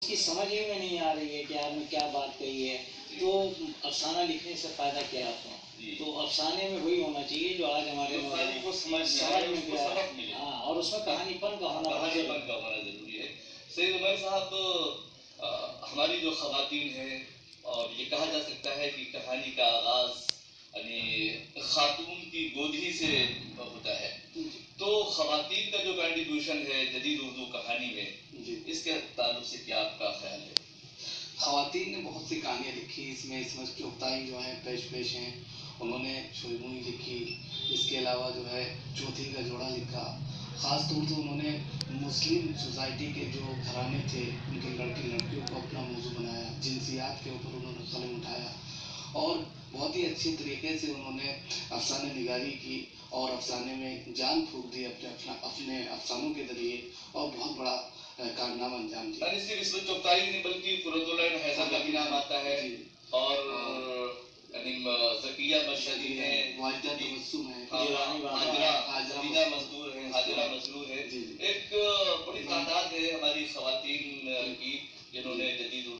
کی سمجھ ہی میں نہیں آ رہی ہے کہ آپ نے کیا بات کہی ہے. تو افسانہ لکھنے سے فائدہ کیا ہے آپ کو؟ تو افسانے میں وہی ہونا چاہیے جو آج ہمارے کو سمجھ میں ہاں، اور اس میں کہانی پن کا ہونا ضروری ہے. سید عمیر صاحب، ہماری جو خواتین ہیں، اور یہ کہا جا سکتا ہے کہ کہانی کا آغاز یعنی خاتون کی گود ہی سے ہوتا ہے. تو خواتین کا جو کنٹریبیوشن ہے جدید اردو کہانی میں، اس کے تعلق سے کیا آپ کا خیال ہے؟ خواتین نے بہت سی کہانیاں لکھی. اس میں چغتائی جو ہیں پیش ہیں، انہوں نے شویموئی لکھی. اس کے علاوہ جو ہے چوتھی کا جوڑا لکھا. خاص طور سے انہوں نے مسلم سوسائٹی کے جو گھرانے تھے ان کے لڑکیوں کو اپنا موضوع بنایا. جنسیات کے اوپر انہوں نے قلم اٹھایا اور بہت ہی اچھی طریقے سے انہوں نے افسانے نگاری کی اور افسانے میں جان پھونک دی اپنے افسانوں کے ذریعے، اور بہت بڑا کارنامہ انجام دیا. یعنی صرف اس میں چغتائی نہیں بلکہ قرۃ العین حیدر کا بھی نام آتا ہے، اور ذکیہ مشہدی ہیں، واجدہ تبسم ہے، حاجرہ مسرور ہے. ایک بڑی تعداد ہے ہماری خواتین کی جنہوں نے